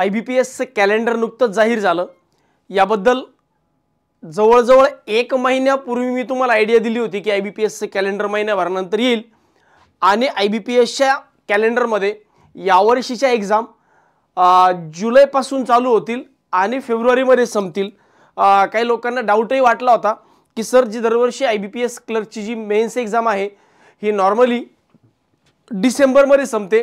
IBPSचं calendar नुकतंच जाहीर झालं। याबद्दल जवळजवळ 1 महिन्यापूर्वी मी तुम्हाला आयडिया दिली होती की IBPSचं कॅलेंडर महिन्याभरानंतर येईल आणि IBPSच्या कॅलेंडरमध्ये यावर्षीच्या एक्झाम जुलैपासून चालू होतील आणि फेब्रुवारीमध्ये संपतील। काही लोकांना डाऊटही वाटला होता की सर जी दरवर्षी IBPS क्लर्कची जी मेन्स एक्झाम आहे ही नॉर्मली डिसेंबरमध्ये संपते,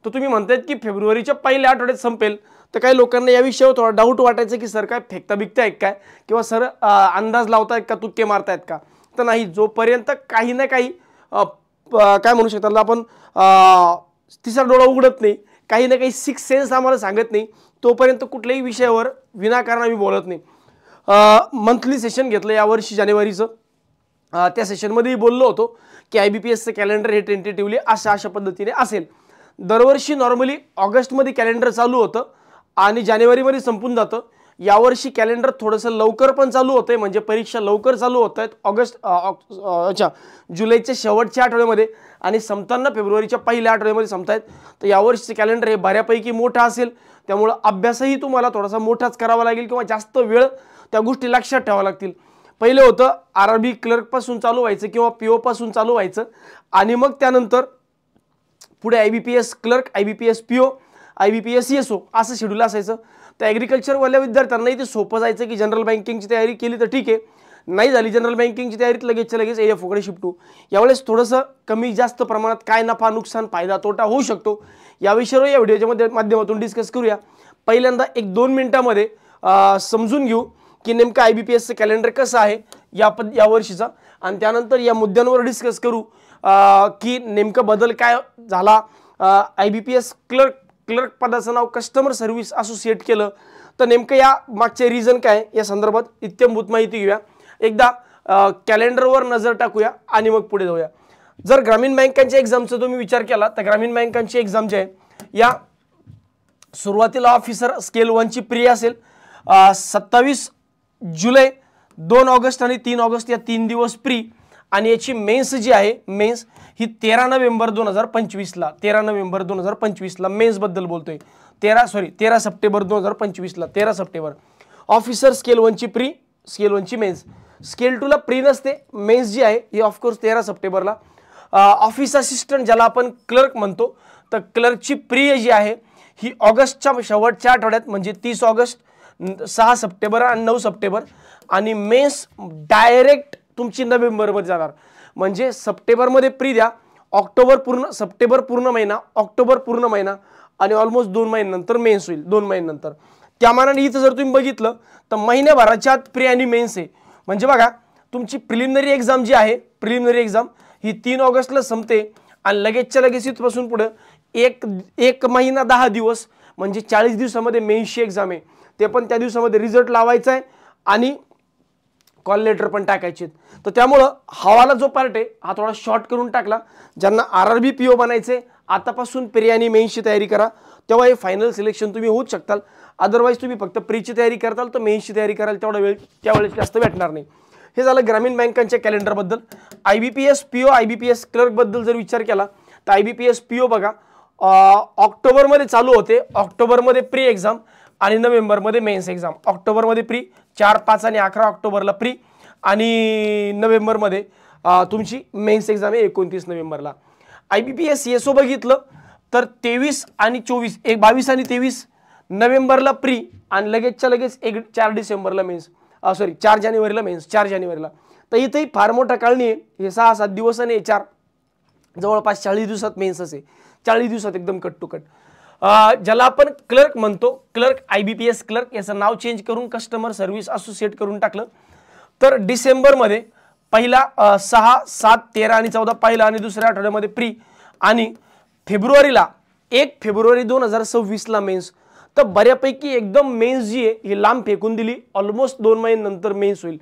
तर तुम्ही म्हणतायत की फेब्रुवारीच्या पहिल्या आठवड्यात संपेल। तर काही लोकांना या विषयावर थोडा डाऊट वाटायचं की सर काय फेकता बिकतायत काय किंवा सर अंदाज लावतायत का, तुक्के मारतायत का। तर नाही, जोपर्यंत काही ना काही काय म्हणू शकतात आपण तिसरा डोळा उघडत नाही, काही ना काही सिक्स सेन्स आम्हाला सांगत नाही, तोपर्यंत कुठल्याही विषयावर विनाकारण आम्ही बोलत नाही। मंथली सेशन घेतलं यावर्षी जानेवारीचं, त्या सेशनमध्येही बोललो होतो की IBPSचं कॅलेंडर हे टेंटेटिव्हली अशा पद्धतीने असेल। दरवर्षी नॉर्मली ऑगस्टमध्ये कॅलेंडर चालू होतं आणि जानेवारीमध्ये संपून जातं। यावर्षी कॅलेंडर थोडंसं लवकर पण चालू होतंय, म्हणजे परीक्षा लवकर चालू होत आहेत जुलैच्या शेवटच्या आठवड्यामध्ये आणि संपताना फेब्रुवारीच्या पहिल्या आठवड्यामध्ये संपतायत। तर यावर्षीचं कॅलेंडर हे बऱ्यापैकी मोठं असेल, त्यामुळे अभ्यासही तुम्हाला थोडासा मोठाच करावा लागेल किंवा जास्त वेळ त्या गोष्टी लक्षात ठेवाव्या लागतील। पहिले होतं RRB क्लर्क पासून चालू व्हायचं किंवा PO पासून चालू व्हायचं आणि मग त्यानंतर पुढे IBPS clerk, IBPS PO, IBPS ESO असं शेड्यूल असायचं। तर ॲग्रिकल्चरवाल्या विद्यार्थ्यांनाही ते सोपं जायचं की जनरल बँकिंगची तयारी केली तर ठीक आहे, नाही झाली जनरल बँकिंगची तयारीत लगेच AFO कडे शिफ्ट होऊ। यावेळेस थोडंसं कमी जास्त प्रमाणात काय नफा नुकसान फायदा तोटा होऊ शकतो या विषयावर या व्हिडिओच्या माध्यमातून डिस्कस करूया। पहिल्यांदा 1-2 मिनिटांमध्ये समजून घेऊ की नेमकं IBPSचं कॅलेंडर कसं आहे या वर्षीचा, आणि त्यानंतर या मुद्द्यांवर डिस्कस करू की नेमकं बदल काय झाला। IBPS क्लर्क पदाचं नाव कस्टमर सर्व्हिस असोसिएट केलं, तर नेमकं या मागचे रिझन काय या संदर्भात इत्थंभूत माहिती घेऊया। एकदा कॅलेंडरवर नजर टाकूया आणि मग पुढे जाऊया। जर ग्रामीण बँकांच्या एक्झामचा तुम्ही विचार केला तर ग्रामीण बँकांची एक्झाम जी आहे या सुरुवातीला ऑफिसर स्केल 1 ची प्री असेल 27 जुलै, 2 ऑगस्ट आणि 3 ऑगस्ट या 3 दिवस प्री, आणि याची मेन्स जी आहे मेन्स ही 13 नोव्हेंबर 2025 ला 13 नोव्हेंबर 2025 ला मेन्स बद्दल बोलतोय। 13 सप्टेंबर 2025 ला 13 सप्टेंबर ऑफिसर स्केल 1 ची प्री, स्केल 1 ची मेन्स। स्केल 2 ला प्री नसते, मेन्स जी आहे ही ऑफकोर्स 13 सप्टेंबरला। ऑफिस असिस्टंट ज्याला आपण क्लर्क म्हणतो, तर क्लर्कची प्री जी आहे ही ऑगस्टच्या शेवटच्या आठवड्यात म्हणजे 30 ऑगस्ट, 6 सप्टेंबर आणि 9 सप्टेंबर, आणि मेन्स डायरेक्ट तुमची नोव्हेंबरमध्ये जाणार। म्हणजे सप्टेंबरमध्ये प्री द्या, सप्टेंबर पूर्ण महिना, ऑक्टोबर पूर्ण महिना आणि ऑलमोस्ट 2 महिन्यानंतर मेन्स होईल, 2 महिन्यानंतर। त्या मानाने इथं जर तुम्ही बघितलं तर महिन्याभराच्या आत प्री आणि मेन्स आहे। म्हणजे बघा तुमची प्रिलिमिनरी एक्झाम जी आहे, प्रिलिमिनरी एक्झाम ही 3 ऑगस्टला संपते आणि लगेचच्या लगेच इथपासून पुढे एक महिना 10 दिवस म्हणजे 40 दिवसामध्ये मेन्सची एक्झाम आहे। ते पण त्या दिवसामध्ये रिझल्ट लावायचा आहे आणि कॉल लेटर पण टाकायचे। तर त्यामुळे हवाला जो पार्ट आहे हा थोडा शॉर्ट करून टाकला। ज्यांना RRB PO बनायचे आतापासून प्री आणि मेन्सची तयारी करा, तेव्हा हे फायनल सिलेक्शन तुम्ही होऊ शकताल। अदरवाईज तुम्ही फक्त प्रीची तयारी करताल तर मेन्सची तयारी कराल तेवढा वेळ त्यावेळेस जास्त भेटणार नाही। हे झालं ग्रामीण बँकांच्या कॅलेंडरबद्दल। IBPS PO IBPS क्लर्क बद्दल जर विचार केला तर IBPS PO बघा ऑक्टोबरमध्ये चालू होते, ऑक्टोबरमध्ये प्री एक्झाम आणि नोव्हेंबरमध्ये मेन्स एक्झाम। ऑक्टोबरमध्ये प्री 4, 5 आणि 11 ऑक्टोबरला प्री, आणि नोव्हेंबरमध्ये तुमची मेन्स एक्झाम आहे 29 नोव्हेंबरला। IBPS ESO बघितलं तर 23 आणि 24 22 आणि 23 नोव्हेंबरला प्री आणि लगेचच्या लगेच 4 डिसेंबरला मेन्स, 4 जानेवारीला मेन्स, 4 जानेवारीला। तर इथेही फार मोठा काळ नाही, हे 6-7 दिवस आणि 4 जवळपास 40 दिवसात मेन्स असे, 40 दिवसात एकदम कट टू कट। ज्याला आपण क्लर्क म्हणतो, क्लर्क IBPS क्लर्क याचं नाव चेंज करून कस्टमर सर्व्हिस असोसिएट करून टाकलं। तर डिसेंबरमध्ये पहिला 6, 7, 13 आणि 14 पहिला आणि दुसऱ्या आठवड्यामध्ये प्री, आणि फेब्रुवारीला 1 फेब्रुवारी 2026 ला मेन्स। तर बऱ्यापैकी एकदम मेन्स जी आहे ही लांब फेकून दिली, ऑलमोस्ट 2 महिन्यानंतर मेन्स होईल।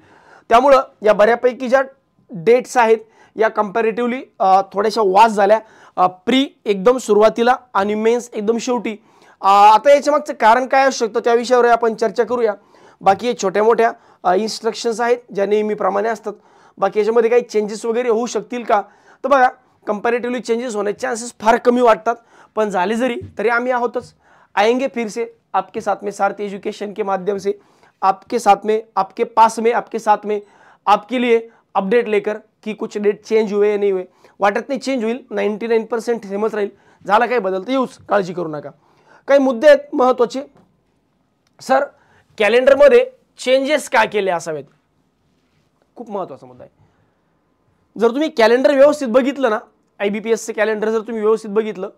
त्यामुळं या बऱ्यापैकी ज्या डेट्स आहेत या कंपॅरेटिव्हली थोड्याशा वास झाल्या, प्री एकदम सुरुवातीला आणि मेन्स एकदम शेवटी। आता याच्या मागचं कारण काय असू शकतं त्या विषयावर आपण चर्चा करूया। बाकी हे छोट्या मोठ्या इन्स्ट्रक्शन्स आहेत ज्या नेहमीप्रमाणे असतात। बाकी याच्यामध्ये काही चेंजेस वगैरे होऊ शकतील का, तर बघा कंपॅरेटिव्हली चेंजेस होण्याचे चान्सेस फार कमी वाटतात, पण झाले जरी तरी आम्ही आहोतच। आएंगे फिर से आपके साथ में सारथी एजुकेशन के माध्यम से, आपके साथ में, आपके पास में, आपके साथ में, आपके लिए अपडेट लेकर की कुछ डेट चेंज हुए या नाही हुए. वाटत नाही चेंज होईल, 99% सेमच राहील. झाला काही बदल तर येऊच, काळजी करू नका. काही मुद्दे आहेत महत्त्वाचे. सर कॅलेंडरमध्ये चेंजेस काय केले असावेत, खूप महत्त्वाचा मुद्दा आहे. जर तुम्ही कॅलेंडर व्यवस्थित बघितलं ना, IBPSचे कॅलेंडर जर तुम्ही व्यवस्थित बघितलं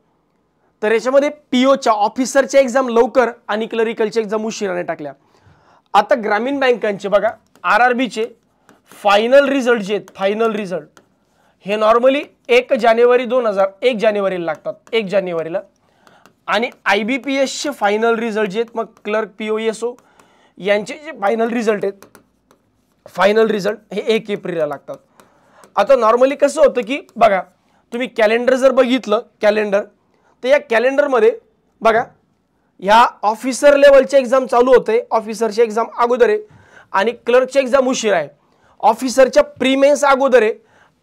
तर याच्यामध्ये पीओच्या ऑफिसरच्या एक्झाम लवकर आणि क्लरिकलच्या एक्झाम उशिराने टाकल्या. आता ग्रामीण बँकांचे बघा RRBचे फायनल रिझल्ट जे आहेत, फायनल रिझल्ट हे नॉर्मली 1 जानेवारीला लागतात, 1 जानेवारीला. आणि IBPSचे फायनल रिझल्ट जे आहेत, मग क्लर्क PO ESO यांचे जे फायनल रिझल्ट आहेत, फायनल रिझल्ट हे 1 एप्रिलला लागतात. आता नॉर्मली कसं होतं की बघा तुम्ही कॅलेंडर जर बघितलं कॅलेंडर, तर या कॅलेंडरमध्ये बघा ह्या ऑफिसर लेवलचे एक्झाम चालू होते, ऑफिसरची एक्झाम अगोदर आहे आणि क्लर्कची एक्झाम उशीर आहे. ऑफिसरच्या प्रीमेन्स अगोदर आहे,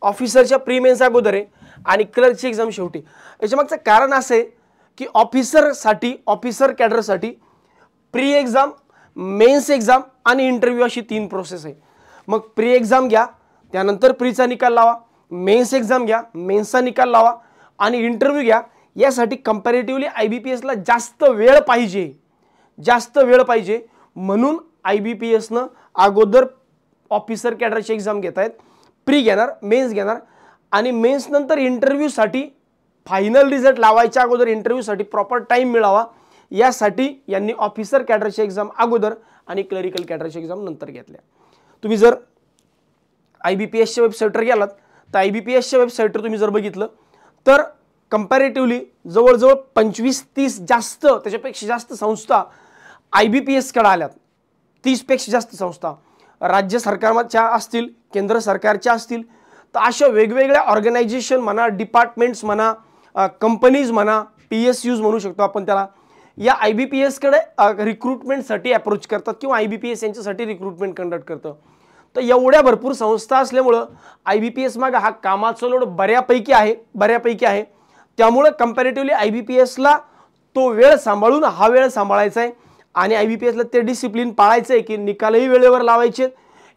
ऑफिसरच्या प्रीमेन्स अगोदर आहे आणि क्लर्कची एक्झाम शेवटी. याच्यामागचं कारण असं आहे की ऑफिसरसाठी, ऑफिसर कॅडरसाठी प्री एक्झाम, मेन्स एक्झाम आणि इंटरव्ह्यू अशी 3 प्रोसेस आहे. मग प्री एक्झाम घ्या, त्यानंतर प्रीचा निकाल लावा, मेन्स एक्झाम घ्या, मेन्सचा निकाल लावा आणि इंटरव्ह्यू घ्या. यासाठी कंपॅरेटिव्हली IBPSला जास्त वेळ पाहिजे, जास्त वेळ पाहिजे. म्हणून IBPSनं अगोदर ऑफिसर कॅडरची एक्झाम घेत आहेत, प्री घेणार, मेन्स घेणार आणि मेन्स नंतर इंटरव्ह्यूसाठी फायनल रिझल्ट लावायच्या अगोदर इंटरव्ह्यूसाठी प्रॉपर टाइम मिळावा यासाठी यांनी ऑफिसर कॅडरची एक्झाम अगोदर आणि क्लरिकल कॅडरची एक्झाम नंतर घेतल्या. तुम्ही जर IBPSच्या वेबसाईटवर गेलात तर IBPSच्या वेबसाईटवर तुम्ही जर बघितलं तर कंपॅरेटिव्हली जवळजवळ 25-30 जास्त, त्याच्यापेक्षा जास्त संस्था IBPSकडे आल्यात. 30पेक्षा जास्त संस्था राज्य सरकारच्या असतील, केंद्र सरकारच्या असतील, तर अशा वेगवेगळ्या ऑर्गनायझेशन म्हणा, डिपार्टमेंट्स म्हणा, कंपनीज म्हणा, PSUs म्हणू शकतो आपण त्याला, या IBPSकडे रिक्रुटमेंटसाठी अप्रोच करतात किंवा IBPS यांच्यासाठी रिक्रुटमेंट कंडक्ट करतं. तर एवढ्या भरपूर संस्था असल्यामुळं IBPS मागे हा कामाचा लोड बऱ्यापैकी आहे. त्यामुळे कंपॅरेटिव्हली IBPSला तो वेळ सांभाळून हा वेळ सांभाळायचा आहे आणि IBPSला ते डिसिप्लिन पाळायचं आहे की निकालही वेळेवर लावायचे,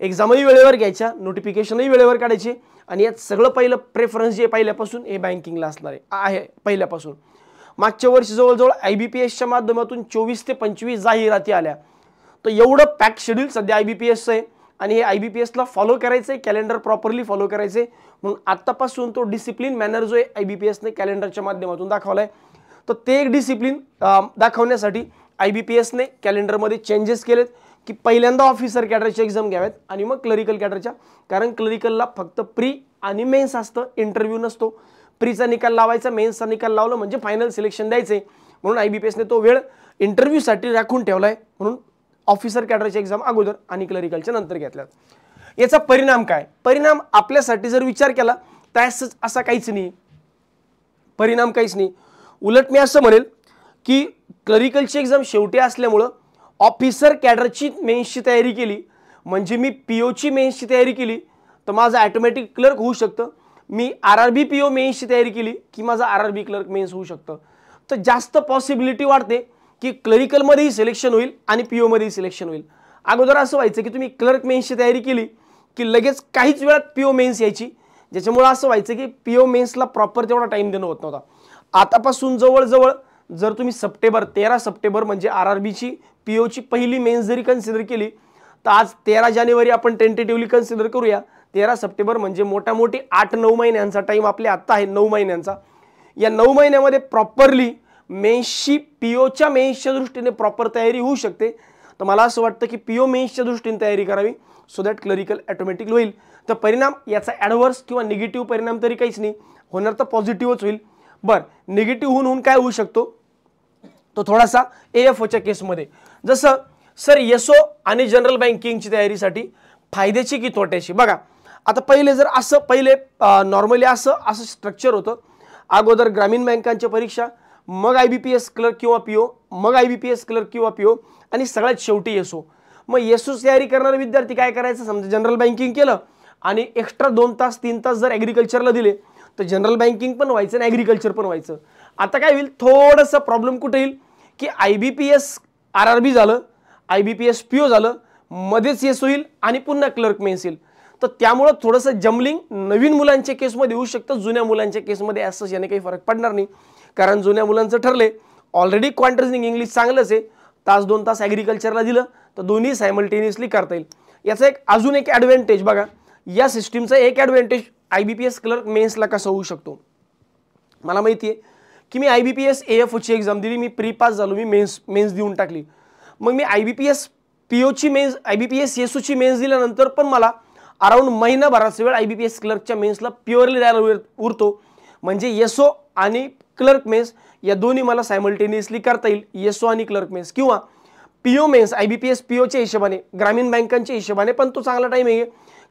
एक्झामही वेळेवर घ्यायच्या, नोटिफिकेशनही वेळेवर काढायचे आणि यात सगळं पहिलं प्रेफरन्स जे पहिल्यापासून हे बँकिंगला असणार आहे पहिल्यापासून. मागच्या वर्षी जवळजवळ IBPSच्या माध्यमातून 24 ते 25 जाहिराती आल्या. तर एवढं पॅक शेड्यूल सध्या IBPSचं आहे आणि हे IBPSला फॉलो करायचं आहे, कॅलेंडर प्रॉपरली फॉलो करायचं आहे. म्हणून आत्तापासून तो डिसिप्लिन मॅनर जो आहे IBPSने कॅलेंडरच्या माध्यमातून दाखवला आहे. तर ते एक डिसिप्लिन दाखवण्यासाठी IBPSने कॅलेंडरमध्ये चेंजेस केलेत की पहिल्यांदा ऑफिसर कॅडरची एक्झाम घ्याव्यात आणि मग क्लरिकल कॅडरच्या, कारण क्लरिकलला फक्त प्री आणि मेन्स असतं, इंटरव्ह्यू नसतो. प्रीचा निकाल लावायचा, मेन्सचा निकाल लावला म्हणजे फायनल सिलेक्शन द्यायचं आहे. म्हणून IBPSने तो वेळ इंटरव्ह्यूसाठी राखून ठेवला आहे. म्हणून ऑफिसर कॅडरची एक्झाम अगोदर आणि क्लरिकलच्या नंतर घेतल्यात. याचा परिणाम काय? परिणाम आपल्यासाठी जर विचार केला तर असा काहीच नाही, परिणाम काहीच नाही. उलट मी असं म्हणेल की क्लरिकलची एक्झाम शेवटी असल्यामुळं ऑफिसर कॅडरची मेन्सची तयारी केली म्हणजे मी POची मेन्सची तयारी केली तर माझं ऑटोमॅटिक क्लर्क होऊ शकतं. मी RRB PO मेन्सची तयारी केली की माझं RRB क्लर्क मेन्स होऊ शकतं. तर जास्त पॉसिबिलिटी वाढते की क्लरिकलमध्येही सिलेक्शन होईल आणि POमध्येही सिलेक्शन होईल. अगोदर असं व्हायचं की तुम्ही क्लर्क मेन्सची तयारी केली की लगेच काहीच वेळात PO मेन्स यायची, ज्याच्यामुळे असं व्हायचं की PO मेन्सला प्रॉपर तेवढा टाइम देणं होत नव्हता. आतापासून जवळजवळ जर तुम्ही 13 सप्टेंबर म्हणजे RRBची POची पहिली मेन्स जरी कन्सिडर केली तर आज 13 जानेवारी आपण टेंटेटिव्हली कन्सिडर करूया. 13 सप्टेंबर म्हणजे मोठामोठी 8-9 महिन्यांचा टाइम आपल्या आत्ता आहे, 9 महिन्यांचा. या 9 महिन्यामध्ये प्रॉपरली मेन्सची POच्या मेन्सच्या दृष्टीने प्रॉपर तयारी होऊ शकते. तर मला असं वाटतं की PO मेन्सच्या दृष्टीने तयारी करावी सो दॅट क्लरिकल ऑटोमॅटिक होईल. तर परिणाम याचा ॲडव्हर्स किंवा निगेटिव्ह परिणाम तरी काहीच नाही होणार, तर पॉझिटिव्हच होईल. बरं, निगेटिव्ह होऊन काय होऊ शकतो तो थोडासा AFOच्या केसमध्ये, जसं सर ESO आणि जनरल बँकिंगची तयारीसाठी फायद्याची की तोट्याची. बघा आता पहिले जर असं नॉर्मली असं स्ट्रक्चर होतं, अगोदर ग्रामीण बँकांच्या परीक्षा, मग IBPS क्लर्क किंवा PO, मग IBPS क्लर्क किंवा PO आणि सगळ्यात शेवटी ESO. मग ESOची तयारी करणारे विद्यार्थी काय करायचं, समजा जनरल बँकिंग केलं आणि एक्स्ट्रा 2 तास 3 तास जर ॲग्रिकल्चरला दिले तर जनरल बँकिंग पण व्हायचं आणि ॲग्रिकल्चर पण व्हायचं. आता काय होईल, थोडंसं प्रॉब्लेम कुठे येईल की IBPS RRB झालं, IBPS PO झालं, मध्येच येस होईल आणि पुन्हा क्लर्क मेन्स येईल. तर त्यामुळं थोडंसं जमलिंग नवीन मुलांच्या केसमध्ये होऊ शकतं, जुन्या मुलांच्या केसमध्ये असं याने काही फरक पडणार नाही. कारण जुन्या मुलांचं ठरले ऑलरेडी क्वांटरिजनिंग इंग्लिश चांगलंच आहे, तास 2 तास ॲग्रिकल्चरला दिलं तर दोन्ही सायमल्टेनियसली करता येईल. याचा अजून एक ॲडव्हान्टेज बघा, या सिस्टीमचा एक ॲडव्हान्टेज IBPS क्लर्क मेन्सला कसा होऊ शकतो. मला माहिती आहे की मी IBPS AFOची एक्झाम दिली, मी प्री पास झालो, मी मेन्स देऊन टाकली. मग मी IBPS POची मेन्स, IBPS SOची मेन्स दिल्यानंतर पण मला अराउंड महिनाभराचा वेळ IBPS क्लर्कच्या मेन्सला प्युअरली द्यायला उरतो. म्हणजे SO आणि क्लर्क मेन्स या दोन्ही मला सायमल्टेनियसली करता येईल, SO आणि क्लर्क मेन्स. किंवा PO मेन्स IBPS POच्या हिशोबाने, ग्रामीण बँकांच्या हिशोबाने पण तो चांगला टाईम आहे,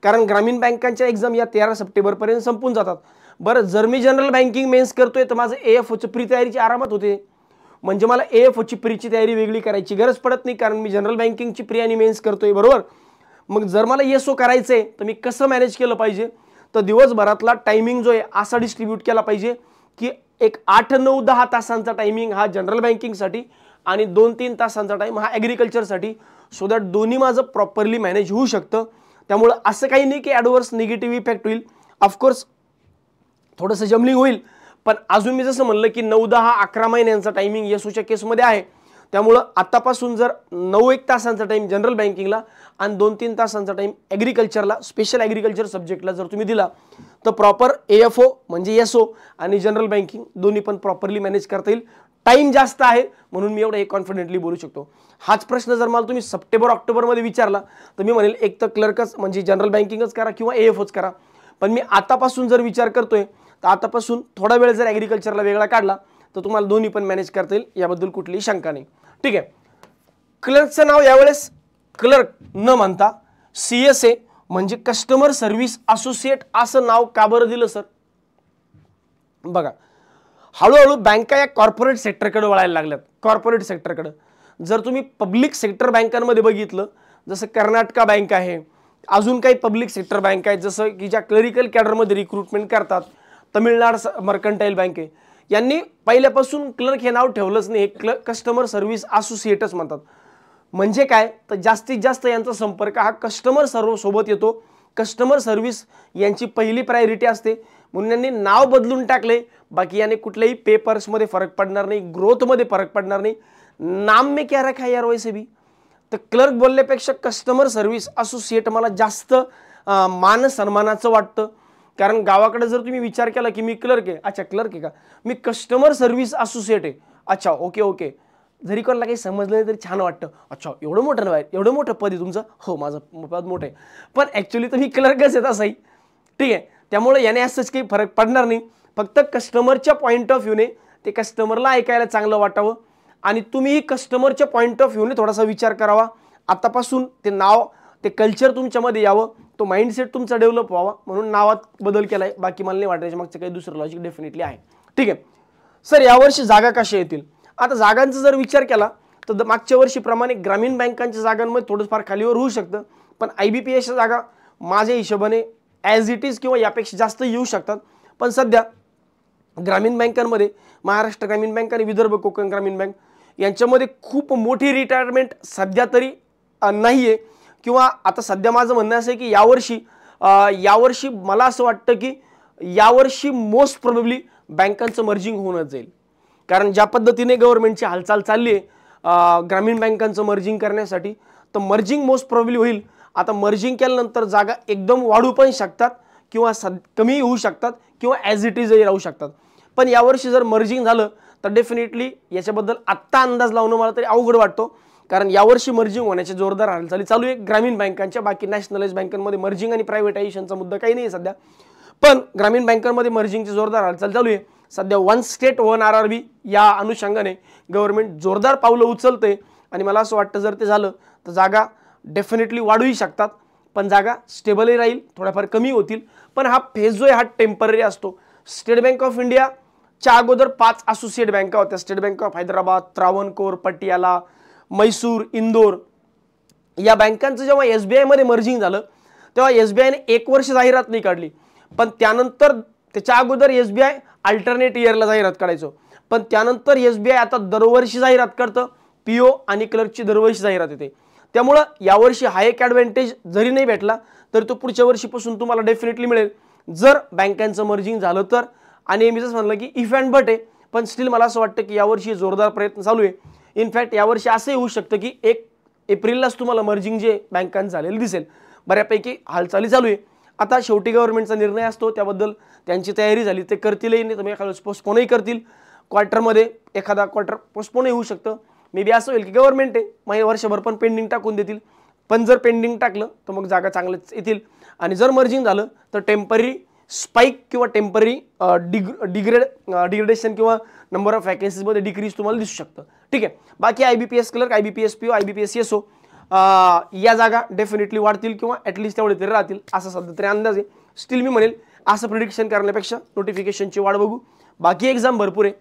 कारण ग्रामीण बँकांच्या एक्झाम या 13 सप्टेंबरपर्यंत संपून जातात. बरं, जर मी जनरल बँकिंग मेन्स करतोय तर माझं AFOचं प्री तयारीची आरामात होते. म्हणजे मला AFOची प्रीची तयारी वेगळी करायची गरज पडत नाही, कारण मी जनरल बँकिंगची प्री आणि मेन्स करतोय, बरोबर. मग जर मला SO करायचं आहे तर मी कसं मॅनेज केलं पाहिजे, तर दिवसभरातला टायमिंग जो आहे असा डिस्ट्रीब्यूट केला पाहिजे की एक 8, 9, 10 तासांचा टायमिंग हा जनरल बँकिंगसाठी आणि 2-3 तासांचा टाईम हा ॲग्रिकल्चरसाठी, सो दॅट दोन्ही माझं प्रॉपरली मॅनेज होऊ शकतं. त्यामुळं असं काही नाही की ॲडव्हर्स निगेटिव्ह इफेक्ट होईल. ऑफकोर्स थोडंसं जमलिंग होईल, पण अजून मी जसं म्हणलं की 9, 10, 11 महिन्यांचा टायमिंग SOच्या केसमध्ये आहे. त्यामुळं आतापासून जर 9-1 तासांचा टाईम जनरल बँकिंगला आणि 2-3 तासांचा टाईम ॲग्रिकल्चरला, स्पेशल ॲग्रिकल्चर सब्जेक्टला जर तुम्ही दिला तर प्रॉपर AFO म्हणजे SO आणि जनरल बँकिंग दोन्ही पण प्रॉपरली मॅनेज करता येईल. टाईम जास्त आहे म्हणून मी एवढं कॉन्फिडेंटली बोलू शकतो. हाच प्रश्न जर मला तुम्ही सप्टेंबर-ऑक्टोबरमध्ये विचारला तर मी म्हणेल एक तर क्लर्कच म्हणजे जनरल बँकिंगच करा किंवा AFOच करा. पण मी आतापासून जर विचार करतोय तर आतापासून थोडा वेळ जर ॲग्रिकल्चरला वेगळा काढला तर तुम्हाला दोन्ही पण मॅनेज करता येईल, याबद्दल कुठलीही शंका नाही. ठीक आहे. क्लर्कचं नाव यावेळेस क्लर्क न म्हणता CSA म्हणजे कस्टमर सर्व्हिस असोसिएट असं नाव का बरं दिलं सर? बघा, हळूहळू बँका या कॉर्पोरेट सेक्टरकडे वळायला लागल्यात. कॉर्पोरेट सेक्टरकडे जर तुम्ही पब्लिक सेक्टर बँकांमध्ये बघितलं, जसं कर्नाटका बँक आहे, अजून काही पब्लिक सेक्टर बँक आहेत जसं की ज्या क्लरिकल कॅडरमध्ये रिक्रुटमेंट करतात, तमिळनाड मर्कंटाईल बँक आहे, यांनी पहिल्यापासून क्लर्क हे नाव ठेवलंच नाही, हे कस्टमर सर्व्हिस असोसिएटच म्हणतात. म्हणजे काय, तर जास्तीत जास्त यांचा संपर्क हा कस्टमर सोबत येतो. कस्टमर सर्व्हिस यांची पहिली प्रायोरिटी असते, म्हणून यांनी नाव बदलून टाकले. बाकी याने कुठल्याही पेपर्समध्ये फरक पडणार नाही, ग्रोथमध्ये फरक पडणार नाही. नाम में क्या रखा है यार वैसे भी, तर क्लर्क बोलण्यापेक्षा कस्टमर सर्व्हिस असोसिएट मला जास्त मान सन्मानाचं वाटतं. कारण गावाकडे जर तुम्ही विचार केला की मी क्लर्क आहे, अच्छा क्लर्क आहे का, मी कस्टमर सर्व्हिस असोसिएट आहे, अच्छा ओके, जरी कोणाला काही समजलं नाही तरी छान वाटतं. अच्छा एवढं मोठं नाव आहे, एवढं मोठं पद आहे तुमचं, हो माझं पद मोठं आहे, पण ॲक्च्युली तर मी क्लर्कच आहे तसाही. ठीक आहे. त्यामुळे याने असंच काही फरक पडणार नाही. फक्त कस्टमरच्या पॉईंट ऑफ व्ह्यूने ते कस्टमरला ऐकायला चांगलं वाटावं आणि तुम्ही कस्टमरच्या पॉईंट ऑफ व्ह्यूने थोडासा विचार करावा. आतापासून ते नाव, ते कल्चर तुमच्यामध्ये यावं, तो माइंडसेट तुमचा डेव्हलप व्हावा म्हणून नावात बदल केला आहे. बाकी मला नाही वाटायचं मागचं काही दुसरं लॉजिक डेफिनेटली आहे. ठीक आहे सर, यावर्षी जागा कशा येतील? आता जागांचा जर विचार केला तर मागच्या वर्षीप्रमाणे ग्रामीण बँकांच्या जागांमध्ये थोडंफार खालीवर होऊ शकतं, पण IBPSच्या जागा माझ्या हिशोबाने ॲज इट इज किंवा यापेक्षा जास्त येऊ शकतात. पण सध्या ग्रामीण बँकांमध्ये महाराष्ट्र ग्रामीण बँक आणि विदर्भ कोकण ग्रामीण बँक यांच्यामध्ये खूप मोठी रिटायरमेंट सध्या तरी नाही आहे. किंवा आता सध्या माझं म्हणणं असं आहे की यावर्षी मला असं वाटतं की यावर्षी मोस्ट प्रोबेबली बँकांचं मर्जिंग होऊनच जाईल. कारण ज्या पद्धतीने गव्हर्नमेंटची हालचाल चालली आहे ग्रामीण बँकांचं मर्जिंग करण्यासाठी, तर मर्जिंग मोस्ट प्रोबेबली होईल. आता मर्जिंग केल्यानंतर जागा एकदम वाढू पण शकतात किंवा कमी होऊ शकतात किंवा ॲज इट इजही राहू शकतात. पण यावर्षी जर मर्जिंग झालं तर डेफिनेटली याच्याबद्दल आत्ता अंदाज लावणं मला तरी अवघड वाटतो. कारण यावर्षी मर्जिंग होण्याचे जोरदार हालचाली चालू आहे ग्रामीण बँकांच्या. बाकी नॅशनलाइज बँकांमध्ये मर्जिंग आणि प्रायव्हेटायझेशनचा मुद्दा काही नाही आहे सध्या, पण ग्रामीण बँकांमध्ये मर्जिंगची जोरदार हालचाल चालू आहे. सध्या 1 स्टेट 1 RRB या अनुषंगाने गव्हर्नमेंट जोरदार पावलं उचलते आणि मला असं वाटतं जर ते झालं तर जागा डेफिनेटली वाढूही शकतात, पण जागा स्टेबलही राहील, थोड्याफार कमी होतील. पण हा फेज जो आहे हा टेम्पररी असतो. स्टेट बँक ऑफ इंडियाच्या अगोदर 5 असोसिएट बँका होत्या, state bank of Hyderabad, Travancore, Patiala, Mysore, Indore. या बँकांचं जेव्हा SBI मध्ये मर्जिंग झालं तेव्हा SBIने 1 वर्ष जाहिरात नाही काढली, पण त्यानंतर त्याच्या अगोदर SBI अल्टरनेट इयरला जाहिरात काढायचो. पण त्यानंतर SBI आता दरवर्षी जाहिरात करतं, PO आणि क्लर्कची दरवर्षी जाहिरात येते. त्यामुळं यावर्षी हा एक ॲडव्हान्टेज जरी नाही भेटला तर तो पुढच्या वर्षीपासून तुम्हाला डेफिनेटली मिळेल जर बँकांचं मर्जिंग झालं तर. आणि मी जसं म्हणलं की इफ अँड बट आहे, पण स्टील मला असं वाटतं की यावर्षी जोरदार प्रयत्न चालू आहे. इनफॅक्ट यावर्षी असंही होऊ शकतं की 1 एप्रिललाच तुम्हाला मर्जिंग जे बँकांचं झालेलं दिसेल. बऱ्यापैकी हालचाली चालू आहे. आता शेवटी गव्हर्नमेंटचा निर्णय असतो, त्याबद्दल त्यांची तयारी झाली ते करतीलही, नाही तर मग एखादा पोस्टपोनही करतील. क्वार्टरमध्ये एखादा क्वार्टर पोस्टपोनही होऊ शकतं. मे बी असं होईल की गव्हर्नमेंट आहे वर्षभर पण पेंडिंग टाकून देतील. पण जर पेंडिंग टाकलं तर मग जागा चांगल्याच येतील. आणि जर मर्जिंग झालं तर टेम्पररी स्पाइक किंवा टेम्पररी डिग्रेडेशन किंवा नंबर ऑफ वॅकन्सीजमध्ये डिक्रीज तुम्हाला दिसू शकतं. ठीक आहे. बाकी IBPS clerk, IBPS PO, IBPS SO या जागा डेफिनेटली वाढतील किंवा ॲटलिस्ट तेवढे तरी राहतील असा सध्या तरी अंदाज आहे. स्टील मी म्हणेल असं प्रिडिक्शन करण्यापेक्षा नोटिफिकेशनची वाट बघू. बाकी एक्झाम भरपूर आहे.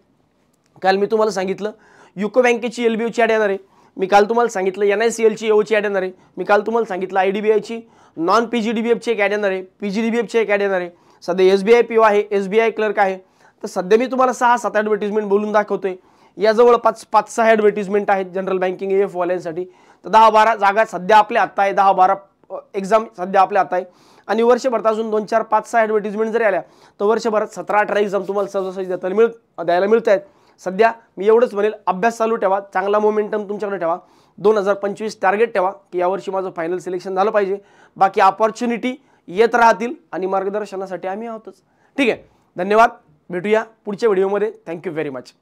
काल मी तुम्हाला सांगितलं युको बँकेची LBOची ॲड येणार आहे. मी काल तुम्हाला सांगितलं NICLची EOची ॲड येणार आहे. मी काल तुम्हाला सांगितलं IDBIची नॉन PGDBFची एक ॲड येणार आहे. PGDBFची एक ॲड येणार आहे. सध्या SBI PO आहे, SBI क्लर्क आहे. तर सध्या मी तुम्हाला 6-7 ॲडव्हर्टिजमेंट बोलून दाखवतोय. या जवळपास 5-6 ॲडव्हर्टिजमेंट आहेत जनरल बँकिंग AF वाल्यांसाठी. तर 10-12 जागा सध्या आपल्या हातात आहे. 10-12 एक्झाम सध्या आपल्या हातात आहे. आणि वर्षभरात अजून 2-4, 5-6 ॲडव्हर्टिजमेंट जरी आल्या तर वर्षभरात 17-18 एक्झाम तुम्हाला सहजासहजी द्यायला मिळत आहेत. सध्या मी एवढंच म्हणेल, अभ्यास चालू ठेवा, चांगला मोमेंटम तुमच्याकडे ठेवा. 2025 टार्गेट ठेवा की यावर्षी माझं फायनल सिलेक्शन झालं पाहिजे. बाकी अपॉर्च्युनिटी येत राहतील आणि मार्गदर्शनासाठी आम्ही आहोतच. ठीक आहे. धन्यवाद. भेटूया पुढच्या व्हिडिओमध्ये. Thank you very much.